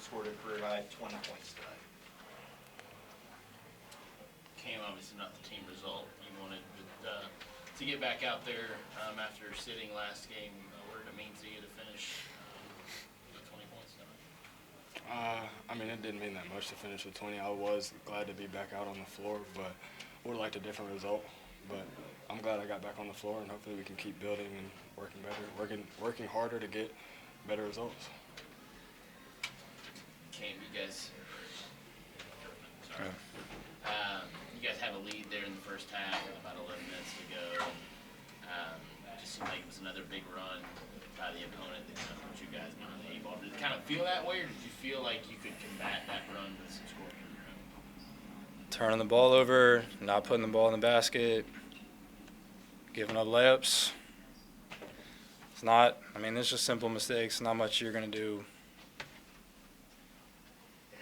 scored a career-high 20 points tonight. Cam, obviously not the team result you wanted, but to get back out there after sitting last game, what did it mean to you to finish with 20 points tonight? I mean, it didn't mean that much to finish with 20. I was glad to be back out on the floor, but would have liked a different result. But I'm glad I got back on the floor, and hopefully we can keep building and working better, working harder to get better results. Cam, you guys. Sorry. You guys have a lead there in the first half with about 11 minutes to go. It just seemed like it was another big run by the opponent that kind of put you guys behind the eight ball. Did it kind of feel that way, or did you feel like you could combat that run with some scoring of your own? Turning the ball over, not putting the ball in the basket, giving up layups. It's not, I mean, it's just simple mistakes, not much you're going to do.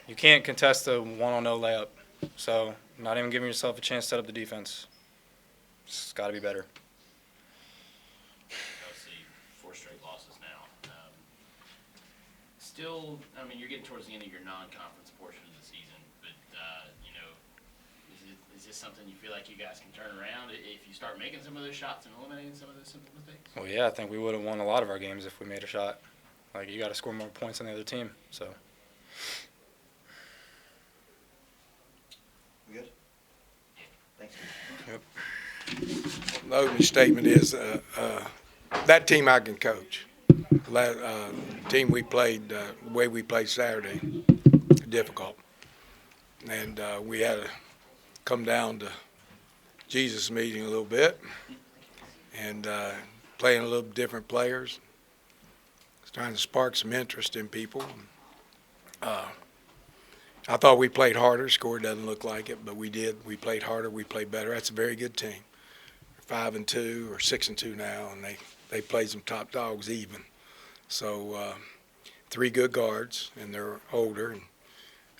You can't contest a 1-on-0 layup, so not even giving yourself a chance to set up the defense. It's got to be better. Obviously, 4 straight losses now. Still, I mean, you're getting towards the end of your non-conference portion of the season, but, is this something you feel like you guys can turn around if you start making some of those shots and eliminating some of those simple mistakes? Well, yeah, I think we would have won a lot of our games if we made a shot. Like, you got to score more points than the other team, so. We good? Thanks. Yep. The opening statement is that team I can coach. Team we played, the way we played Saturday, difficult. And we had to come down to Jesus meeting a little bit and playing a little different players. Trying to spark some interest in people. I thought we played harder. Score doesn't look like it, but we did. We played harder. We played better. That's a very good team. 5-2 or 6-2 now, and they played some top dogs even. So 3 good guards, and they're older. And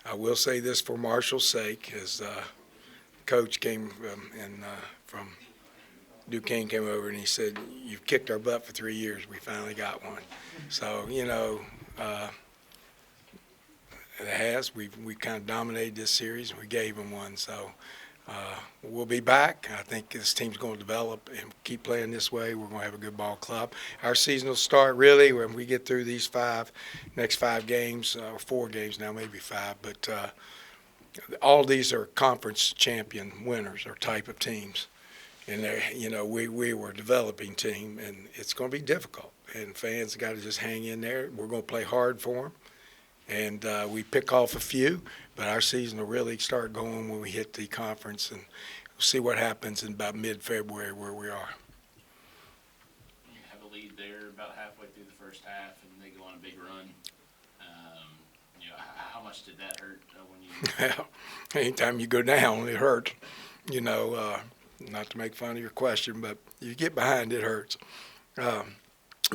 I will say this for Marshall's sake, as coach came from Duquesne came over and he said, "You've kicked our butt for 3 years. We finally got one." So it has. We kind of dominated this series, and we gave them one. So we'll be back. I think this team's going to develop and keep playing this way. We're going to have a good ball club. Our season will start really when we get through these next 5 games, or 4 games now, maybe 5. But all these are conference champion winners or type of teams. And we were a developing team, and it's going to be difficult. And fans got to just hang in there. We're going to play hard for them. And we pick off a few, but our season will really start going when we hit the conference, and we'll see what happens in about mid-February where we are. You have a lead there about halfway through the first half, and they go on a big run. How much did that hurt when you? Well, anytime you go down, it hurts. Not to make fun of your question, but you get behind, it hurts.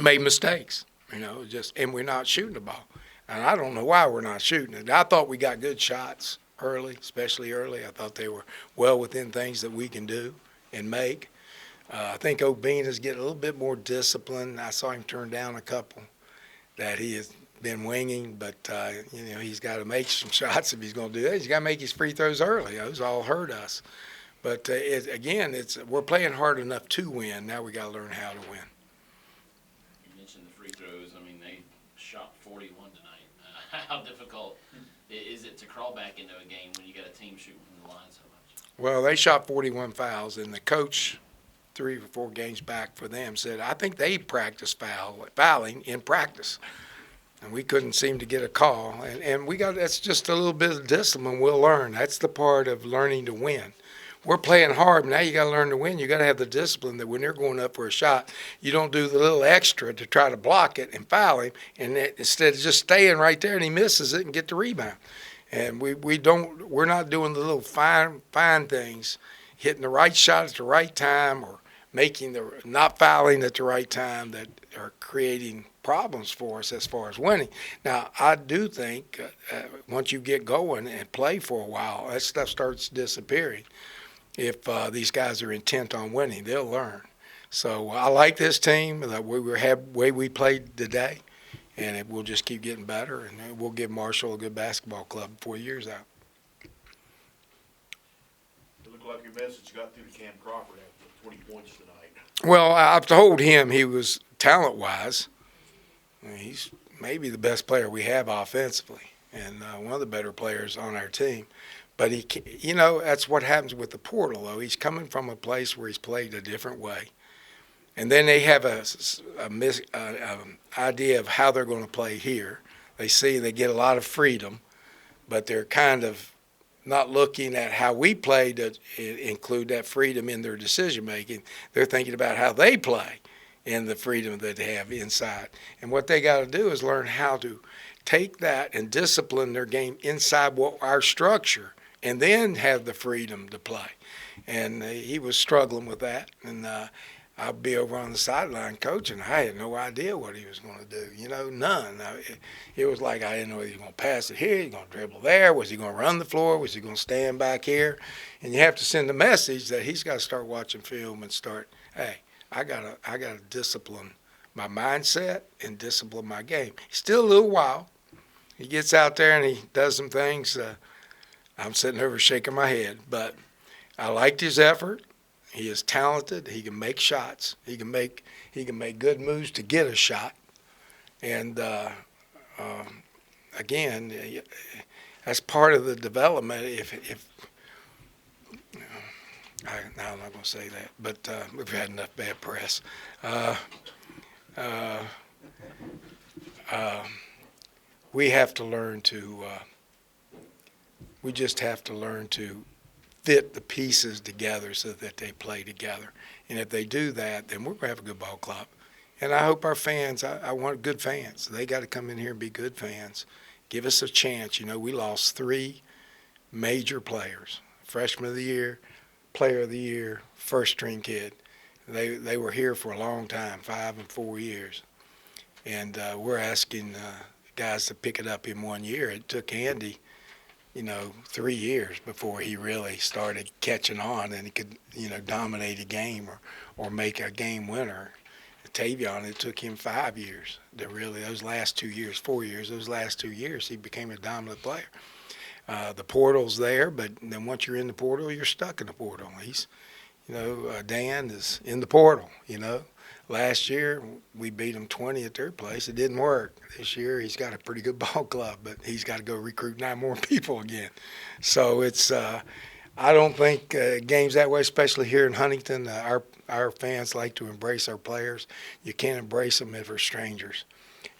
Made mistakes, and we're not shooting the ball. And I don't know why we're not shooting it. I thought we got good shots early, especially early. I thought they were well within things that we can do and make. I think O'Bean is getting a little bit more disciplined. I saw him turn down a couple that he has been winging, but, he's got to make some shots if he's going to do that. He's got to make his free throws early. Those all hurt us. But, we're playing hard enough to win. Now we got to learn how to win. You mentioned the free throws. I mean, they shot 41 tonight. How difficult is it to crawl back into a game when you got a team shooting from the line so much? Well, they shot 41 fouls, and the coach 3 or 4 games back for them said, I think they practiced fouling in practice. And we couldn't seem to get a call. And that's just a little bit of discipline we'll learn. That's the part of learning to win. We're playing hard. Now you got to learn to win. You got to have the discipline that when they're going up for a shot, you don't do the little extra to try to block it and foul him, and instead of just staying right there and he misses it and get the rebound. And we're not doing the little fine things, hitting the right shot at the right time or not fouling at the right time that are creating problems for us as far as winning. Now, I do think once you get going and play for a while, that stuff starts disappearing. If these guys are intent on winning, they'll learn. So I like this team, the way we played today, and we'll just keep getting better, and we'll give Marshall a good basketball club before the year's out. It looked like your message got through to Cam Crawford after 20 points tonight. Well, I've told him he was talent-wise, he's maybe the best player we have offensively, and one of the better players on our team. But that's what happens with the portal, though. He's coming from a place where he's played a different way, and then they have a idea of how they're going to play here. They get a lot of freedom, but they're kind of not looking at how we play to include that freedom in their decision making. They're thinking about how they play and the freedom that they have inside. And what they got to do is learn how to take that and discipline their game inside our structure, and then have the freedom to play. And he was struggling with that. And I'll be over on the sideline coaching. I had no idea what he was going to do. None. It was like I didn't know whether he was going to pass it here, he was going to dribble there, was he going to run the floor, was he going to stand back here? And you have to send a message that he's got to start watching film and start, hey, I gotta discipline my mindset and discipline my game. He's still a little wild. He gets out there and he does some things. I'm sitting over shaking my head, but I liked his effort. He is talented. He can make shots. He can make good moves to get a shot. And again, that's part of the development. I'm not going to say that, but we've had enough bad press. We have to learn to. We just have to learn to fit the pieces together so that they play together. And if they do that, then we're going to have a good ball club. And I hope our fans, I want good fans. They got to come in here and be good fans. Give us a chance. We lost 3 major players: freshman of the year, player of the year, first string kid. They were here for a long time, 5 and 4 years. And we're asking guys to pick it up in 1 year. It took Andy 3 years before he really started catching on and he could, dominate a game or make a game winner. Tavion, it took him 5 years to really, those last 2 years, 4 years, those last 2 years, he became a dominant player. The portal's there, but then once you're in the portal, you're stuck in the portal. He's, Dan is in the portal, Last year, we beat him 20 at their place. It didn't work. This year, he's got a pretty good ball club, but he's got to go recruit 9 more people again. So it's, I don't think games that way, especially here in Huntington, our fans like to embrace our players. You can't embrace them if they're strangers.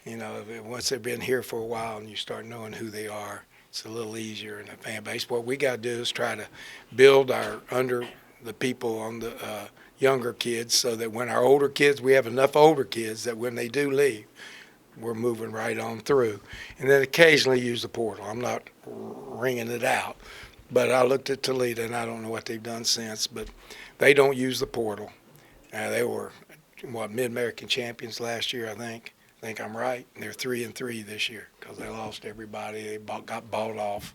Once they've been here for a while and you start knowing who they are, it's a little easier in the fan base. What we got to do is try to build the people on the younger kids so that when our older kids, we have enough older kids that when they do leave, we're moving right on through. And then occasionally use the portal. I'm not ringing it out. But I looked at Toledo, and I don't know what they've done since, but they don't use the portal. They were, Mid-American champions last year, I think. I think I'm right. And they're 3-3 this year because they lost everybody. They got bought off,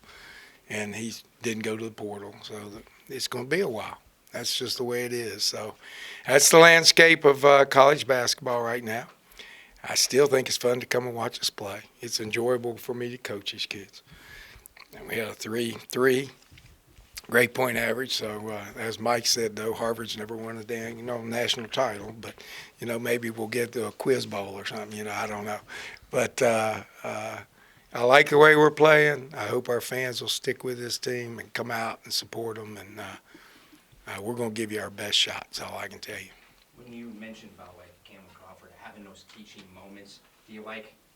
and he didn't go to the portal. So it's going to be a while. That's just the way it is. So that's the landscape of college basketball right now. I still think it's fun to come and watch us play. It's enjoyable for me to coach these kids. And we had a 3-3, great point average. So as Mike said, though, Harvard's never won a damn, national title. But, maybe we'll get to a quiz bowl or something. I don't know. But I like the way we're playing. I hope our fans will stick with this team and come out and support them. And we're going to give you our best shot. That's all I can tell you. When you mentioned about Cam Crawford having those teaching moments, do you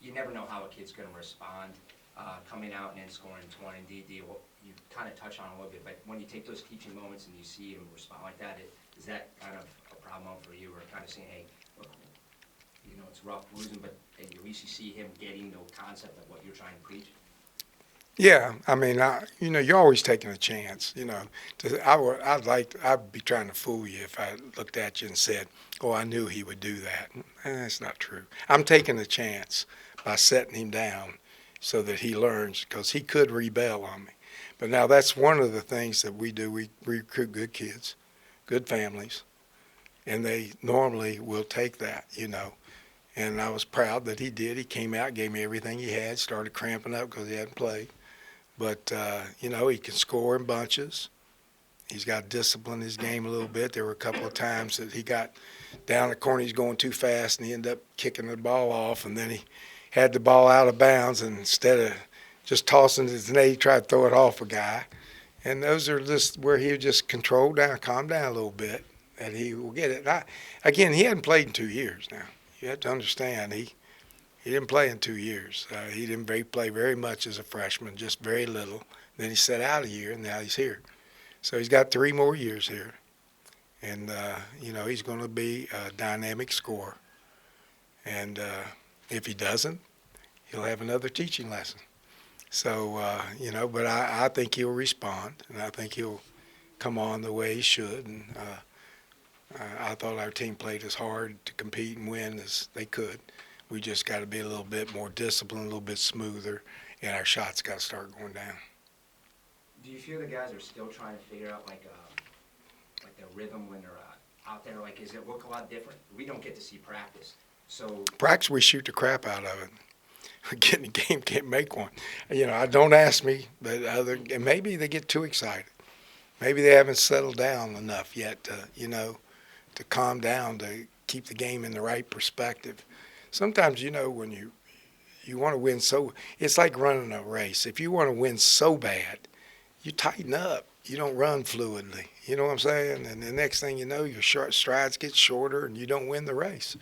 you never know how a kid's going to respond coming out and then scoring 20 DD. Well, you kind of touch on it a little bit, but when you take those teaching moments and you see him respond like that, is that kind of a problem for you, or kind of saying, hey, look, it's rough losing, but at least you see him getting the concept of what you're trying to preach? Yeah, I mean, you're always taking a chance. I'd be trying to fool you if I looked at you and said, "Oh, I knew he would do that." That's not true. I'm taking a chance by setting him down so that he learns, because he could rebel on me. But now that's one of the things that we do. We recruit good kids, good families, and they normally will take that, And I was proud that he did. He came out, gave me everything he had, started cramping up because he hadn't played. But, you know, he can score in bunches. He's got discipline in his game a little bit. There were a couple of times that he got down the corner, he's going too fast, and he ended up kicking the ball off, and then he had the ball out of bounds, and instead of just tossing his net, he tried to throw it off a guy. And those are just where he would just control down, calm down a little bit, and he will get it. Again, he hadn't played in 2 years now. You have to understand, he didn't play in 2 years. He didn't play very much as a freshman, just very little. Then he sat out a year, and now he's here. So he's got 3 more years here. And, you know, he's going to be a dynamic scorer. And if he doesn't, he'll have another teaching lesson. So, you know, but I think he'll respond, and I think he'll come on the way he should. And I thought our team played as hard to compete and win as they could. We just got to be a little bit more disciplined, a little bit smoother, and our shots got to start going down. Do you feel the guys are still trying to figure out like the rhythm when they're out there? Like, does it look a lot different? We don't get to see practice, so Practice, we shoot the crap out of it. Getting a game, can't make one. You know, don't ask me, but and maybe they get too excited. Maybe they haven't settled down enough yet to, you know, to calm down, to keep the game in the right perspective. Sometimes, you know, when you want to win it's like running a race. If you want to win so bad, you tighten up. You don't run fluidly. You know what I'm saying? And the next thing you know, your strides get shorter and you don't win the race.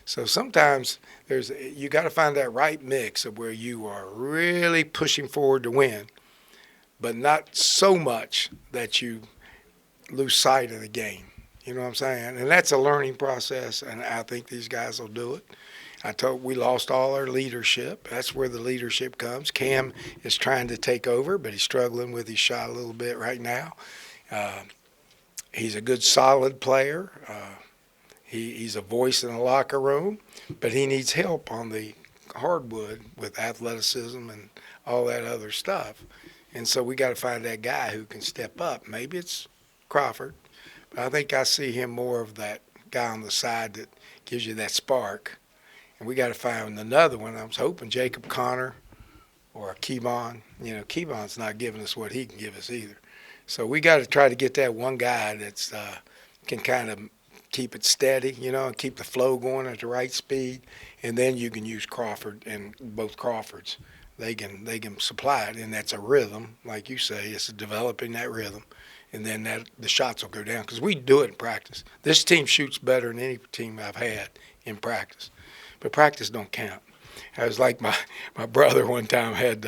So sometimes you got to find that right mix of where you are really pushing forward to win, but not so much that you lose sight of the game. You know what I'm saying? And that's a learning process, and I think these guys will do it. We lost all our leadership. That's where the leadership comes. Cam is trying to take over, but he's struggling with his shot a little bit right now. He's a good, solid player. He's a voice in the locker room, but he needs help on the hardwood with athleticism and all that other stuff. And so we got to find that guy who can step up. Maybe it's Crawford, but I think I see him more of that guy on the side that gives you that spark. And we got to find another one. I was hoping Jacob Connor or Kevon. You know, Kevon's not giving us what he can give us either. So we got to try to get that one guy that's can kind of keep it steady, you know, and keep the flow going at the right speed. And then you can use Crawford and both Crawfords. They can supply it, and that's a rhythm, like you say. It's developing that rhythm, and then the shots will go down because we do it in practice. This team shoots better than any team I've had in practice. But practice don't count. I was like my brother one time had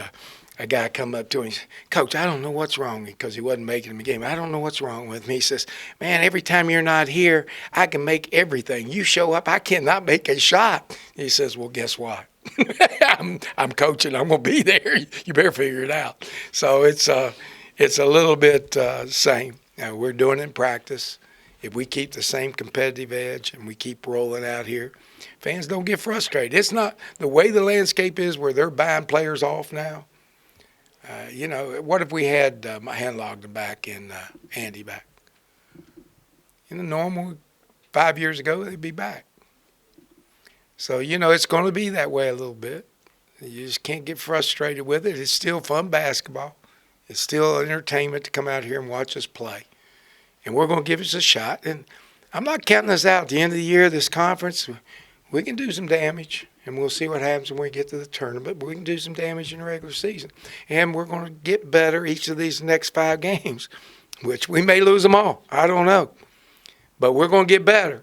a guy come up to him and said, "Coach, I don't know what's wrong," because he wasn't making the game. "I don't know what's wrong with me." He says, "Man, every time you're not here, I can make everything. You show up, I cannot make a shot." He says, "Well, guess what? I'm coaching. I'm going to be there. You better figure it out." So it's a little bit same. We're doing it in practice. If we keep the same competitive edge and we keep rolling out here, fans don't get frustrated. It's not the way the landscape is where they're buying players off now. You know, what if we had Handlog back and Andy back? In the normal 5 years ago, they'd be back. So, you know, it's going to be that way a little bit. You just can't get frustrated with it. It's still fun basketball. It's still entertainment to come out here and watch us play. And we're going to give us a shot. And I'm not counting us out. At the end of the year, this conference, we can do some damage. And we'll see what happens when we get to the tournament. But we can do some damage in the regular season. And we're going to get better each of these next 5 games, which we may lose them all. I don't know. But we're going to get better.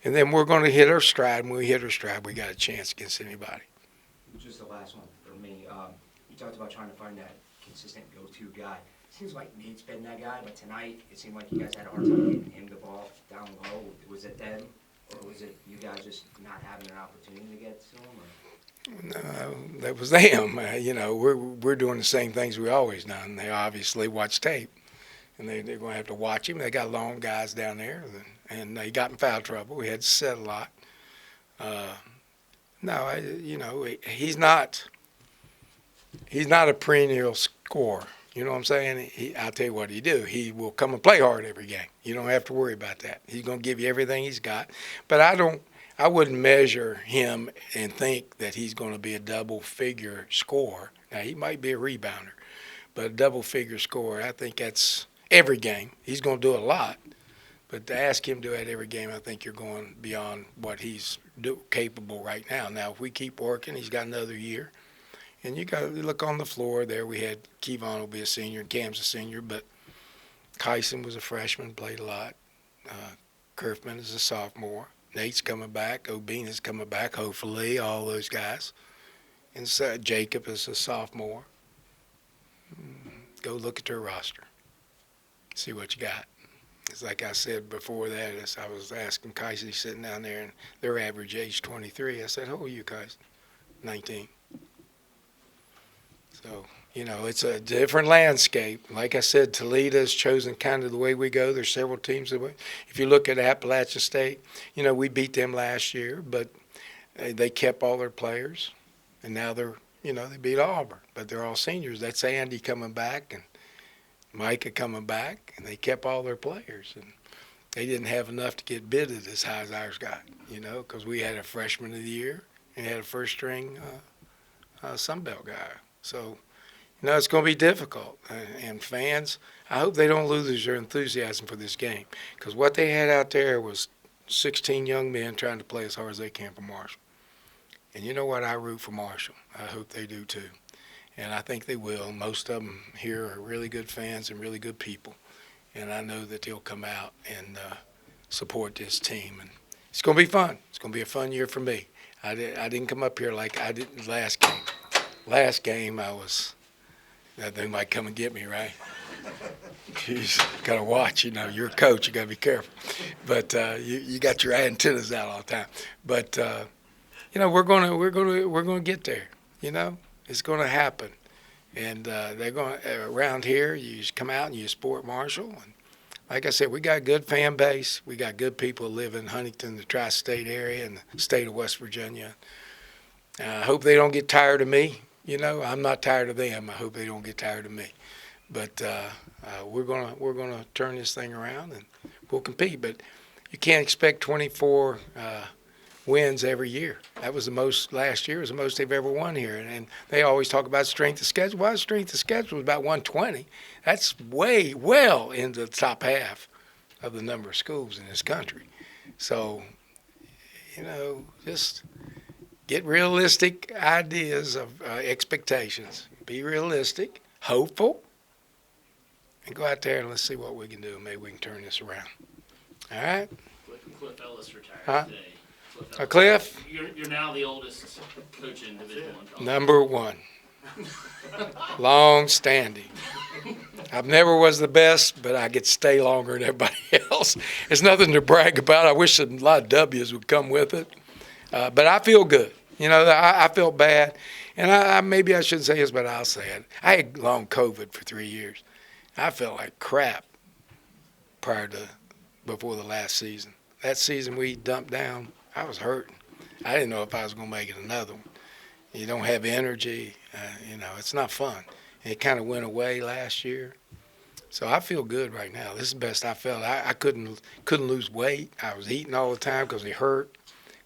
And then we're going to hit our stride. When we hit our stride, we got a chance against anybody. just the last one for me. You talked about trying to find that consistent go-to guy. Seems like Nate's been that guy, but tonight it seemed like you guys had a hard time getting him the ball down low. Was it them, or was it you guys just not having an opportunity to get to him? No, that was them. You know, we're doing the same things we always done. They obviously watch tape, and they're going to have to watch him. They got long guys down there, and they got in foul trouble. We had to set a lot. You know, he's not a perennial scorer. You know what I'm saying? I'll tell you what he do. He will come and play hard every game. You don't have to worry about that. He's going to give you everything he's got. But I I wouldn't measure him and think that he's going to be a double-figure scorer. Now, he might be a rebounder, but a double-figure scorer, I think that's every game. He's going to do a lot, but to ask him to do that every game, I think you're going beyond what he's capable right now. Now, if we keep working, he's got another year. And you got to look on the floor there. We had Kevon will be a senior and Cam's a senior, but Kyson was a freshman, played a lot. Kerfman is a sophomore. Nate's coming back. Obina's coming back, hopefully, all those guys. And so Jacob is a sophomore. Go look at their roster. See what you got. It's like I said before that, as I was asking Kyson sitting down there, and their average age 23. I said, how old are you, Kyson? 19. So, you know, it's a different landscape. Like I said, Toledo's chosen kind of the way we go. There's several teams that if you look at Appalachian State, you know, we beat them last year, but they kept all their players, and now they're, you know, they beat Auburn, but they're all seniors. That's Andy coming back and Micah coming back, and they kept all their players. And they didn't have enough to get bidded as high as ours got, you know, because we had a freshman of the year and had a first-string Sunbelt guy. So, you know, it's going to be difficult. And fans, I hope they don't lose their enthusiasm for this game, because what they had out there was 16 young men trying to play as hard as they can for Marshall. And you know what? I root for Marshall. I hope they do too. And I think they will. Most of them here are really good fans and really good people. And I know that they'll come out and support this team. And it's going to be fun. It's going to be a fun year for me. I didn't come up here like I did last game. Last game, they might come and get me, right? Jeez, got to watch, you know, you're a coach, you got to be careful. But you got your antennas out all the time. But, you know, we're going to get there, you know? It's going to happen. And they're going around here, you just come out and you support Marshall. And like I said, we got a good fan base. We got good people who live in Huntington, the tri-state area, and the state of West Virginia. I hope they don't get tired of me. You know, I'm not tired of them. I hope they don't get tired of me. But we're gonna turn this thing around and we'll compete. But you can't expect 24 wins every year. That was the most last year. Was the most they've ever won here. And they always talk about strength of schedule. Well, strength of schedule is about 120. That's way well into the top half of the number of schools in this country. So, you know, just get realistic ideas of expectations. Be realistic, hopeful, and go out there and let's see what we can do. Maybe we can turn this around. All right? Cliff Ellis retired Huh? today. Cliff? You're now the oldest coach in Division I college. Number one. Long standing. I never was the best, but I get to stay longer than everybody else. It's nothing to brag about. I wish a lot of W's would come with it. But I feel good. You know, I felt bad. And maybe I shouldn't say this, but I'll say it. I had long COVID for 3 years. I felt like crap before the last season. That season we dumped down, I was hurting. I didn't know if I was going to make it another one. You don't have energy. You know, it's not fun. And it kind of went away last year. So I feel good right now. This is the best I felt. I couldn't lose weight. I was eating all the time because it hurt.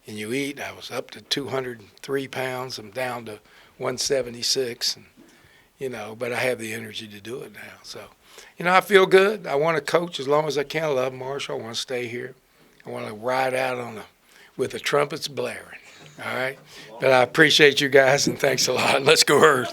And you eat. I was up to 203 pounds. I'm down to 176. And, you know, but I have the energy to do it now. So, you know, I feel good. I want to coach as long as I can. I love Marshall. I want to stay here. I want to ride out with the trumpets blaring. All right? But I appreciate you guys, and thanks a lot. Let's go Herd.